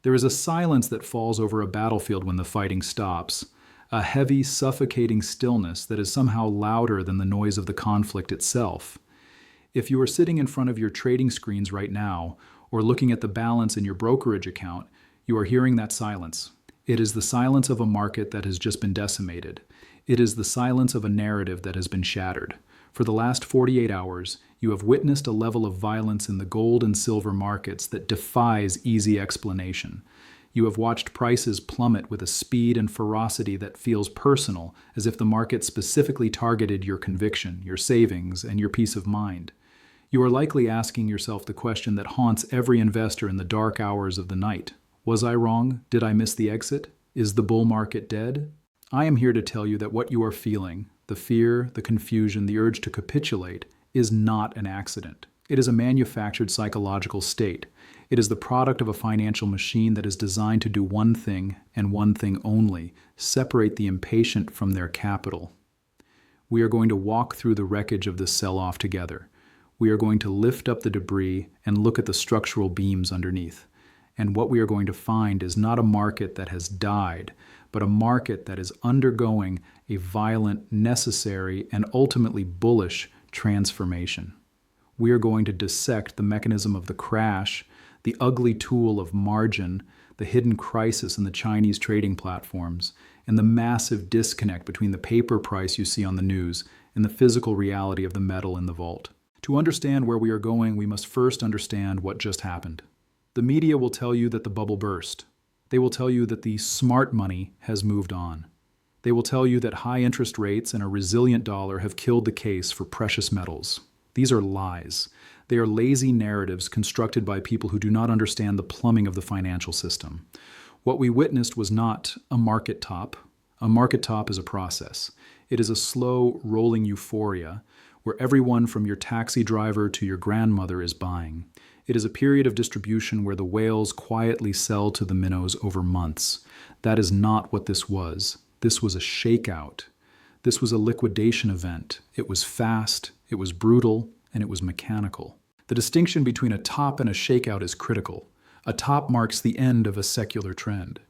There is a silence that falls over a battlefield when the fighting stops, a heavy, suffocating stillness that is somehow louder than the noise of the conflict itself. If you are sitting in front of your trading screens right now, or looking at the balance in your brokerage account, you are hearing that silence. It is the silence of a market that has just been decimated. It is the silence of a narrative that has been shattered. For the last 48 hours, you have witnessed a level of violence in the gold and silver markets that defies easy explanation. You have watched prices plummet with a speed and ferocity that feels personal, as if the market specifically targeted your conviction, your savings, and your peace of mind. You are likely asking yourself the question that haunts every investor in the dark hours of the night. Was I wrong? Did I miss the exit? Is the bull market dead? I am here to tell you that what you are feeling, the fear, the confusion, the urge to capitulate, is not an accident. It is a manufactured psychological state. It is the product of a financial machine that is designed to do one thing and one thing only: separate the impatient from their capital. We are going to walk through the wreckage of this sell-off together. We are going to lift up the debris and look at the structural beams underneath. And what we are going to find is not a market that has died, but a market that is undergoing a violent, necessary, and ultimately bullish transformation. We are going to dissect the mechanism of the crash, the ugly tool of margin, the hidden crisis in the Chinese trading platforms, and the massive disconnect between the paper price you see on the news and the physical reality of the metal in the vault. To understand where we are going, we must first understand what just happened. The media will tell you that the bubble burst. They will tell you that the smart money has moved on. They will tell you that high interest rates and a resilient dollar have killed the case for precious metals. These are lies. They are lazy narratives constructed by people who do not understand the plumbing of the financial system. What we witnessed was not a market top. A market top is a process. It is a slow, rolling euphoria where everyone from your taxi driver to your grandmother is buying. It is a period of distribution where the whales quietly sell to the minnows over months. That is not what this was. This was a shakeout. This was a liquidation event. It was fast, it was brutal, and it was mechanical. The distinction between a top and a shakeout is critical. A top marks the end of a secular trend.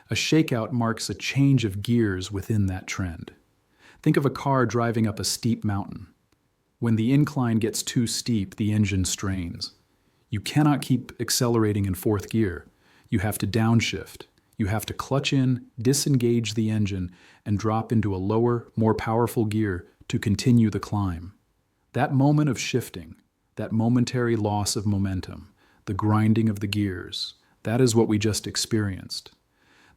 A shakeout marks a change of gears within that trend. Think of a car driving up a steep mountain. When the incline gets too steep, the engine strains. You cannot keep accelerating in fourth gear. You have to downshift. You have to clutch in, disengage the engine, and drop into a lower, more powerful gear to continue the climb. That moment of shifting, that momentary loss of momentum, the grinding of the gears, that is what we just experienced.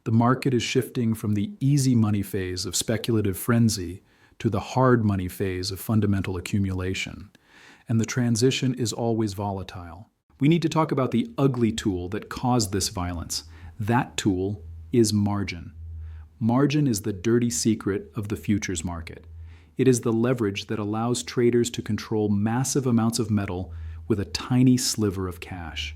The market is shifting from the easy money phase of speculative frenzy to the hard money phase of fundamental accumulation. And the transition is always volatile. We need to talk about the ugly tool that caused this violence. That tool is margin. Margin is the dirty secret of the futures market. It is the leverage that allows traders to control massive amounts of metal with a tiny sliver of cash.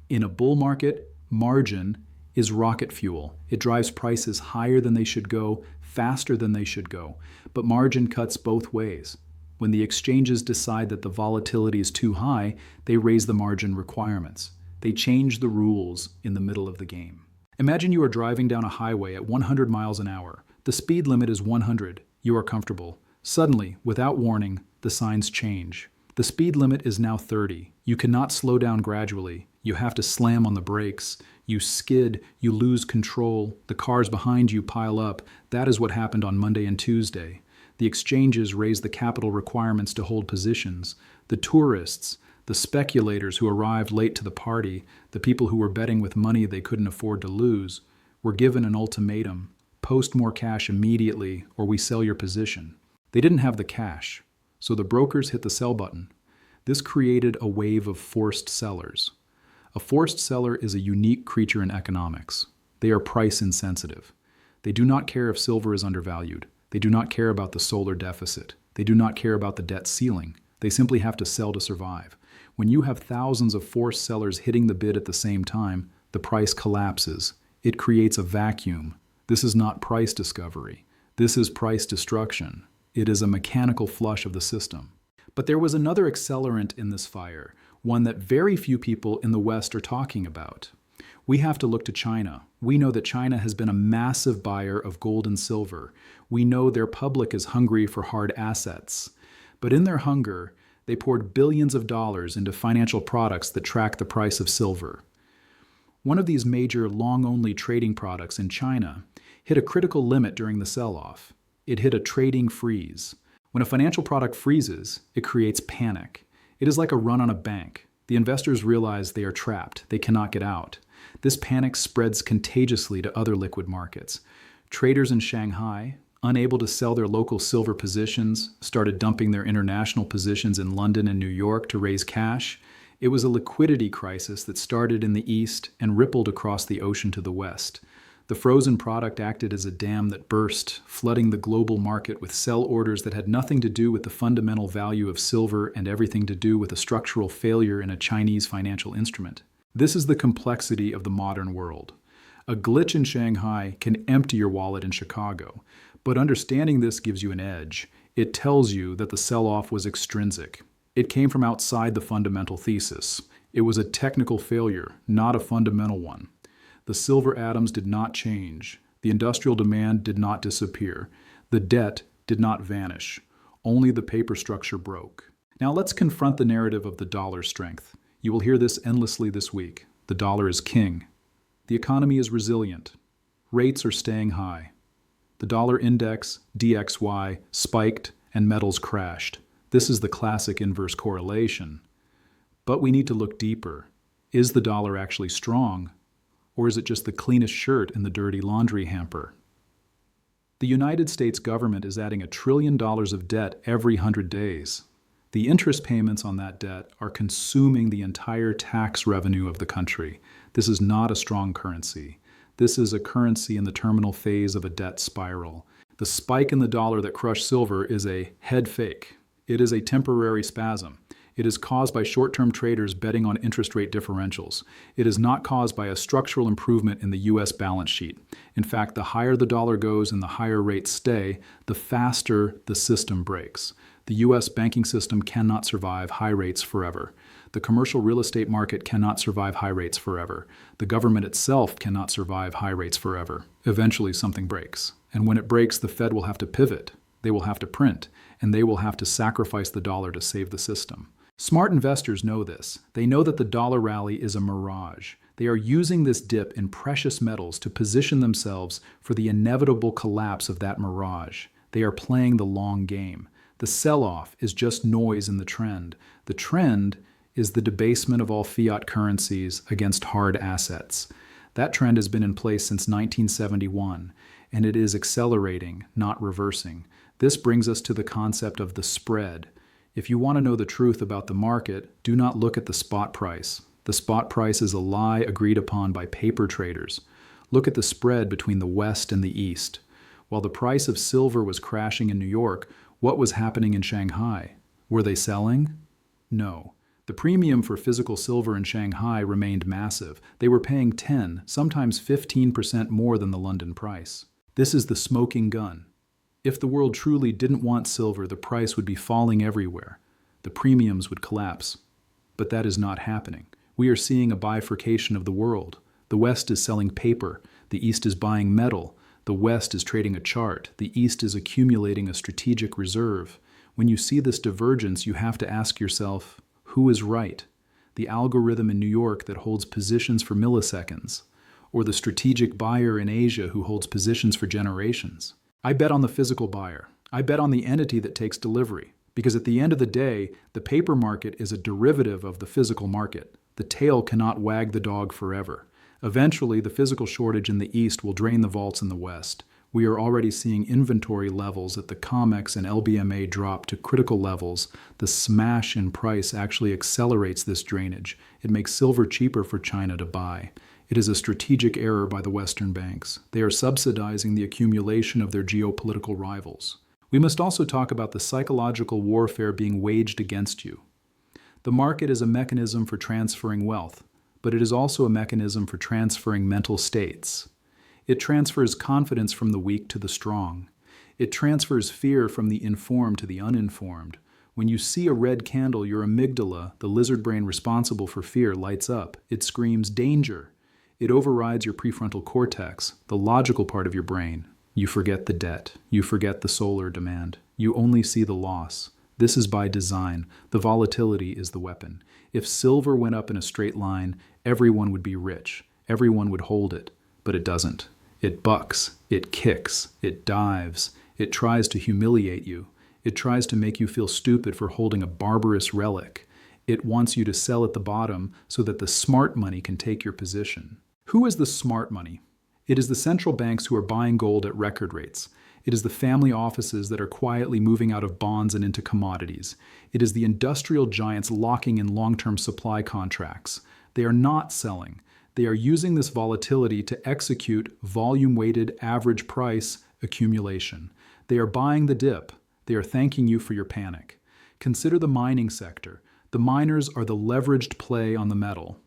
In a bull market, margin is rocket fuel. It drives prices higher than they should go, faster than they should go. But margin cuts both ways. When the exchanges decide that the volatility is too high, they raise the margin requirements. They change the rules in the middle of the game. Imagine you are driving down a highway at 100 miles an hour. The speed limit is 100. You are comfortable. Suddenly, without warning, the signs change. The speed limit is now 30. You cannot slow down gradually. You have to slam on the brakes. You skid. You lose control. The cars behind you pile up. That is what happened on Monday and Tuesday. The exchanges raise the capital requirements to hold positions. The tourists, the speculators who arrived late to the party, the people who were betting with money they couldn't afford to lose, were given an ultimatum: post more cash immediately or we sell your position. They didn't have the cash, so the brokers hit the sell button. This created a wave of forced sellers. A forced seller is a unique creature in economics. They are price insensitive. They do not care if silver is undervalued. They do not care about the solar deficit. They do not care about the debt ceiling. They simply have to sell to survive. When you have thousands of forced sellers hitting the bid at the same time, the price collapses. It creates a vacuum. This is not price discovery. This is price destruction. It is a mechanical flush of the system. But there was another accelerant in this fire, one that very few people in the West are talking about. We have to look to China. We know that China has been a massive buyer of gold and silver. We know their public is hungry for hard assets. But in their hunger, they poured billions of dollars into financial products that track the price of silver. One of these major long-only trading products in China hit a critical limit during the sell-off. It hit a trading freeze. When a financial product freezes, it creates panic. It is like a run on a bank. The investors realize they are trapped. They cannot get out. This panic spreads contagiously to other liquid markets. Traders in Shanghai, unable to sell their local silver positions, started dumping their international positions in London and New York to raise cash. It was a liquidity crisis that started in the east and rippled across the ocean to the west. The frozen product acted as a dam that burst, flooding the global market with sell orders that had nothing to do with the fundamental value of silver and everything to do with a structural failure in a Chinese financial instrument. This is the complexity of the modern world. A glitch in Shanghai can empty your wallet in Chicago, but understanding this gives you an edge. It tells you that the sell-off was extrinsic. It came from outside the fundamental thesis. It was a technical failure, not a fundamental one. The silver atoms did not change. The industrial demand did not disappear. The debt did not vanish. Only the paper structure broke. Now let's confront the narrative of the dollar's strength. You will hear this endlessly this week. The dollar is king. The economy is resilient. Rates are staying high. The dollar index, DXY, spiked and metals crashed. This is the classic inverse correlation. But we need to look deeper. Is the dollar actually strong? Or is it just the cleanest shirt in the dirty laundry hamper? The United States government is adding $1 trillion of debt every 100 days. The interest payments on that debt are consuming the entire tax revenue of the country. This is not a strong currency. This is a currency in the terminal phase of a debt spiral. The spike in the dollar that crushed silver is a head fake. It is a temporary spasm. It is caused by short-term traders betting on interest rate differentials. It is not caused by a structural improvement in the U.S. balance sheet. In fact, the higher the dollar goes and the higher rates stay, the faster the system breaks. The U.S. banking system cannot survive high rates forever. The commercial real estate market cannot survive high rates forever. The government itself cannot survive high rates forever. Eventually, something breaks. And when it breaks, the Fed will have to pivot. They will have to print, and they will have to sacrifice the dollar to save the system. Smart investors know this. They know that the dollar rally is a mirage. They are using this dip in precious metals to position themselves for the inevitable collapse of that mirage. They are playing the long game. The sell-off is just noise in the trend. The trend is the debasement of all fiat currencies against hard assets. That trend has been in place since 1971, and it is accelerating, not reversing. This brings us to the concept of the spread. If you want to know the truth about the market, do not look at the spot price. The spot price is a lie agreed upon by paper traders. Look at the spread between the West and the East. While the price of silver was crashing in New York, what was happening in Shanghai? Were they selling? No. The premium for physical silver in Shanghai remained massive. They were paying 10, sometimes 15% more than the London price. This is the smoking gun. If the world truly didn't want silver, the price would be falling everywhere. The premiums would collapse. But that is not happening. We are seeing a bifurcation of the world. The West is selling paper. The East is buying metal. The West is trading a chart. The East is accumulating a strategic reserve. When you see this divergence, you have to ask yourself, who is right? The algorithm in New York that holds positions for milliseconds, or the strategic buyer in Asia who holds positions for generations? I bet on the physical buyer. I bet on the entity that takes delivery. Because at the end of the day, the paper market is a derivative of the physical market. The tail cannot wag the dog forever. Eventually, the physical shortage in the East will drain the vaults in the West. We are already seeing inventory levels at the COMEX and LBMA drop to critical levels. The smash in price actually accelerates this drainage. It makes silver cheaper for China to buy. It is a strategic error by the Western banks. They are subsidizing the accumulation of their geopolitical rivals. We must also talk about the psychological warfare being waged against you. The market is a mechanism for transferring wealth, but it is also a mechanism for transferring mental states. It transfers confidence from the weak to the strong. It transfers fear from the informed to the uninformed. When you see a red candle, your amygdala, the lizard brain responsible for fear, lights up. It screams danger. It overrides your prefrontal cortex, the logical part of your brain. You forget the debt. You forget the solar demand. You only see the loss. This is by design. The volatility is the weapon. If silver went up in a straight line, everyone would be rich. Everyone would hold it. But it doesn't. It bucks. It kicks. It dives. It tries to humiliate you. It tries to make you feel stupid for holding a barbarous relic. It wants you to sell at the bottom so that the smart money can take your position. Who is the smart money? It is the central banks who are buying gold at record rates. It is the family offices that are quietly moving out of bonds and into commodities. It is the industrial giants locking in long-term supply contracts. They are not selling. They are using this volatility to execute volume-weighted average price accumulation. They are buying the dip. They are thanking you for your panic. Consider the mining sector. The miners are the leveraged play on the metal.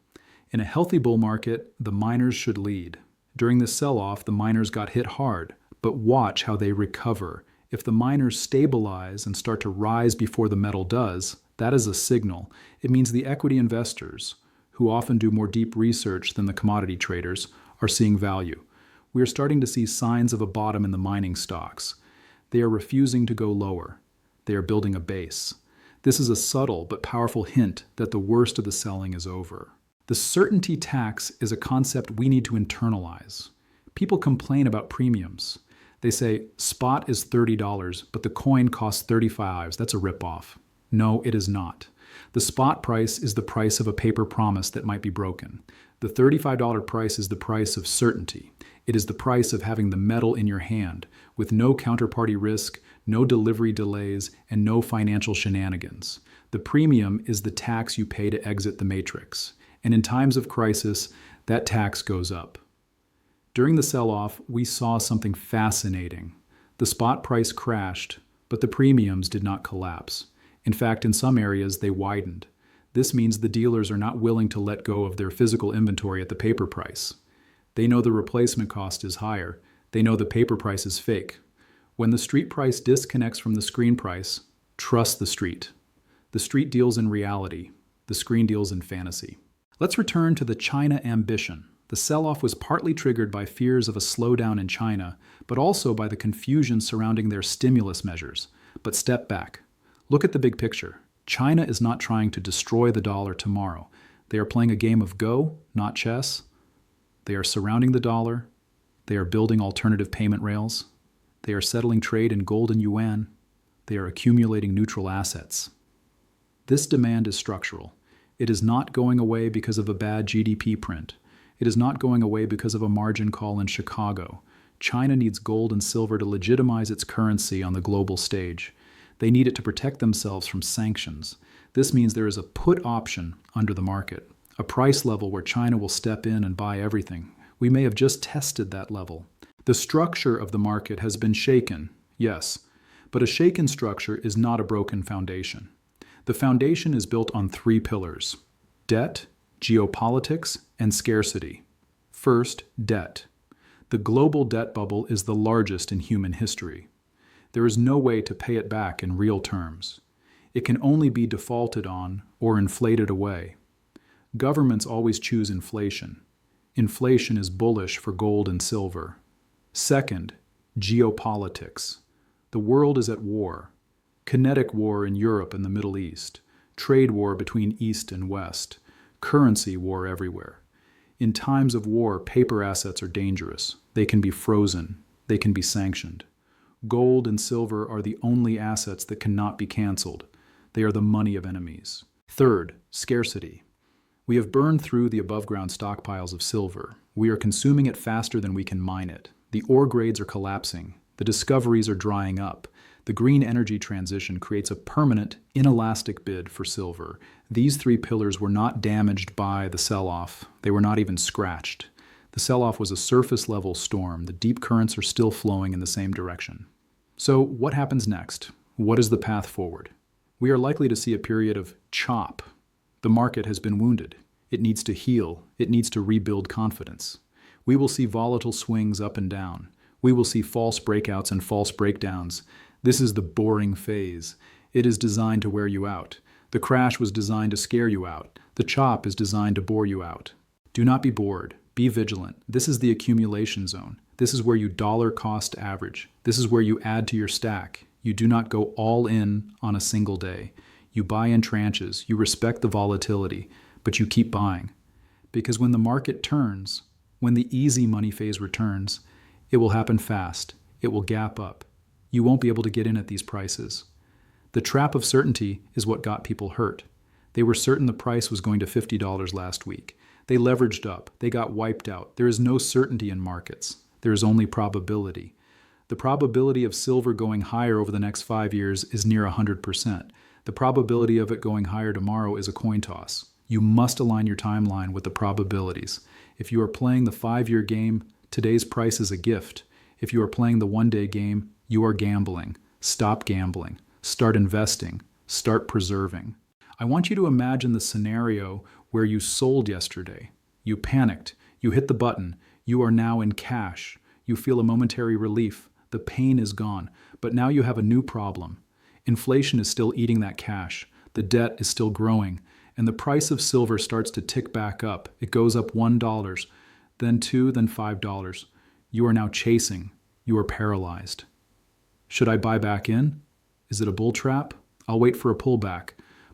In a healthy bull market, the miners should lead. During the sell-off, the miners got hit hard, but watch how they recover. If the miners stabilize and start to rise before the metal does, that is a signal. It means the equity investors, who often do more deep research than the commodity traders, are seeing value. We are starting to see signs of a bottom in the mining stocks. They are refusing to go lower. They are building a base. This is a subtle but powerful hint that the worst of the selling is over. The certainty tax is a concept we need to internalize. People complain about premiums. They say, spot is $30, but the coin costs 35. That's a ripoff. No, it is not. The spot price is the price of a paper promise that might be broken. The $35 price is the price of certainty. It is the price of having the metal in your hand, with no counterparty risk, no delivery delays, and no financial shenanigans. The premium is the tax you pay to exit the matrix. And in times of crisis, that tax goes up. During the sell-off, we saw something fascinating. The spot price crashed, but the premiums did not collapse. In fact, in some areas, they widened. This means the dealers are not willing to let go of their physical inventory at the paper price. They know the replacement cost is higher. They know the paper price is fake. When the street price disconnects from the screen price, trust the street. The street deals in reality. The screen deals in fantasy. Let's return to the China ambition. The sell-off was partly triggered by fears of a slowdown in China, but also by the confusion surrounding their stimulus measures. But step back. Look at the big picture. China is not trying to destroy the dollar tomorrow. They are playing a game of Go, not chess. They are surrounding the dollar. They are building alternative payment rails. They are settling trade in gold and yuan. They are accumulating neutral assets. This demand is structural. It is not going away because of a bad GDP print. It is not going away because of a margin call in Chicago. China needs gold and silver to legitimize its currency on the global stage. They need it to protect themselves from sanctions. This means there is a put option under the market, a price level where China will step in and buy everything. We may have just tested that level. The structure of the market has been shaken, yes, but a shaken structure is not a broken foundation. The foundation is built on 3 pillars: debt, geopolitics, and scarcity. First, debt. The global debt bubble is the largest in human history. There is no way to pay it back in real terms. It can only be defaulted on or inflated away. Governments always choose inflation. Inflation is bullish for gold and silver. Second, geopolitics. The world is at war. Kinetic war in Europe and the Middle East. Trade war between East and West. Currency war everywhere. In times of war, paper assets are dangerous. They can be frozen. They can be sanctioned. Gold and silver are the only assets that cannot be canceled. They are the money of enemies. Third, scarcity. We have burned through the above-ground stockpiles of silver. We are consuming it faster than we can mine it. The ore grades are collapsing. The discoveries are drying up. The green energy transition creates a permanent, inelastic bid for silver. These 3 pillars were not damaged by the sell-off. They were not even scratched. The sell-off was a surface-level storm. The deep currents are still flowing in the same direction. So what happens next? What is the path forward? We are likely to see a period of chop. The market has been wounded. It needs to heal. It needs to rebuild confidence. We will see volatile swings up and down. We will see false breakouts and false breakdowns. This is the boring phase. It is designed to wear you out. The crash was designed to scare you out. The chop is designed to bore you out. Do not be bored. Be vigilant. This is the accumulation zone. This is where you dollar cost average. This is where you add to your stack. You do not go all in on a single day. You buy in tranches. You respect the volatility, but you keep buying. Because when the market turns, when the easy money phase returns, it will happen fast. It will gap up. You won't be able to get in at these prices. The trap of certainty is what got people hurt. They were certain the price was going to $50 last week. They leveraged up. They got wiped out. There is no certainty in markets. There is only probability. The probability of silver going higher over the next 5 years is near 100%. The probability of it going higher tomorrow is a coin toss. You must align your timeline with the probabilities. If you are playing the 5-year game, today's price is a gift. If you are playing the 1-day game, you are gambling. Stop gambling. Start investing. Start preserving. I want you to imagine the scenario where you sold yesterday. You panicked. You hit the button. You are now in cash. You feel a momentary relief. The pain is gone. But now you have a new problem. Inflation is still eating that cash. The debt is still growing. And the price of silver starts to tick back up. It goes up $1, then $2, then $5. You are now chasing. You are paralyzed. Should I buy back in? Is it a bull trap? I'll wait for a pullback.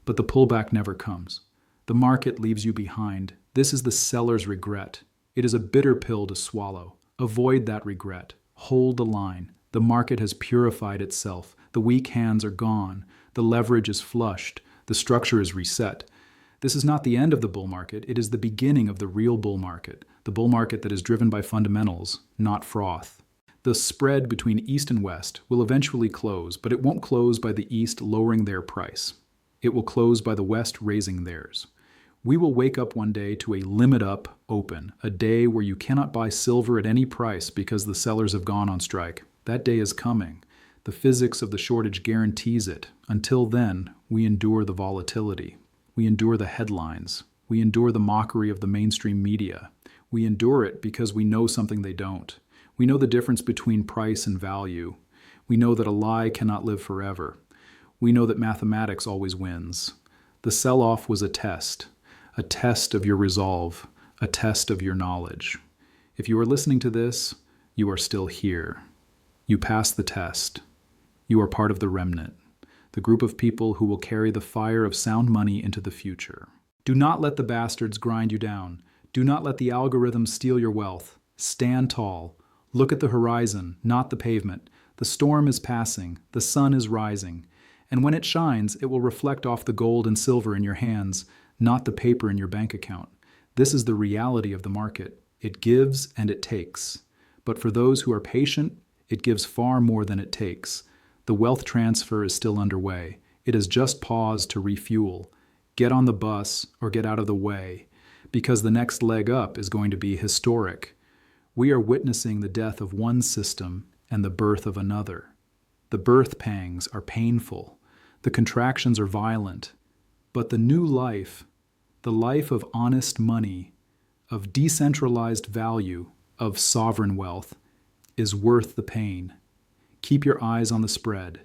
But the pullback never comes. The market leaves you behind. This is the seller's regret. It is a bitter pill to swallow. Avoid that regret. Hold the line. The market has purified itself. The weak hands are gone. The leverage is flushed. The structure is reset. This is not the end of the bull market. It is the beginning of the real bull market. The bull market that is driven by fundamentals, not froth. The spread between East and West will eventually close, but it won't close by the East lowering their price. It will close by the West raising theirs. We will wake up one day to a limit up open, a day where you cannot buy silver at any price because the sellers have gone on strike. That day is coming. The physics of the shortage guarantees it. Until then, we endure the volatility. We endure the headlines. We endure the mockery of the mainstream media. We endure it because we know something they don't. We know the difference between price and value. We know that a lie cannot live forever. We know that mathematics always wins. The sell-off was a test of your resolve, a test of your knowledge. If you are listening to this, you are still here. You passed the test. You are part of the remnant, the group of people who will carry the fire of sound money into the future. Do not let the bastards grind you down. Do not let the algorithms steal your wealth. Stand tall. Look at the horizon, not the pavement. The storm is passing. The sun is rising. And when it shines, it will reflect off the gold and silver in your hands, not the paper in your bank account. This is the reality of the market. It gives and it takes. But for those who are patient, it gives far more than it takes. The wealth transfer is still underway. It has just paused to refuel. Get on the bus or get out of the way, because the next leg up is going to be historic. We are witnessing the death of one system and the birth of another. The birth pangs are painful. The contractions are violent. But the new life, the life of honest money, of decentralized value, of sovereign wealth, is worth the pain. Keep your eyes on the spread.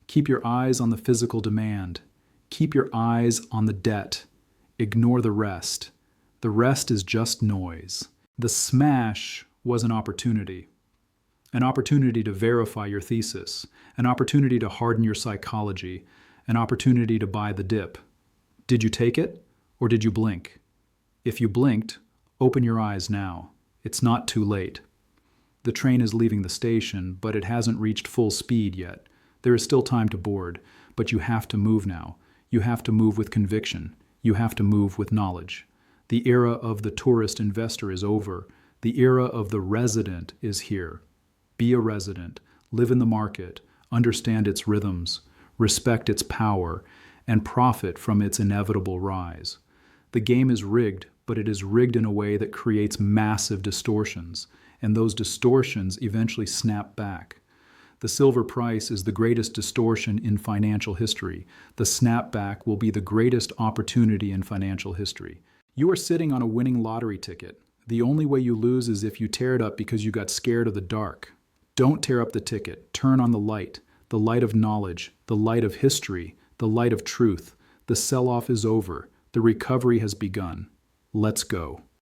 Keep your eyes on the physical demand. Keep your eyes on the debt. Ignore the rest. The rest is just noise. The smash was an opportunity to verify your thesis, an opportunity to harden your psychology, an opportunity to buy the dip. Did you take it, or did you blink? If you blinked, open your eyes now. It's not too late. The train is leaving the station, but it hasn't reached full speed yet. There is still time to board, but you have to move now. You have to move with conviction. You have to move with knowledge. The era of the tourist investor is over. The era of the resident is here. Be a resident. Live in the market. Understand its rhythms. Respect its power. And profit from its inevitable rise. The game is rigged, but it is rigged in a way that creates massive distortions. And those distortions eventually snap back. The silver price is the greatest distortion in financial history. The snapback will be the greatest opportunity in financial history. You are sitting on a winning lottery ticket. The only way you lose is if you tear it up because you got scared of the dark. Don't tear up the ticket. Turn on the light of knowledge, the light of history, the light of truth. The sell-off is over. The recovery has begun. Let's go.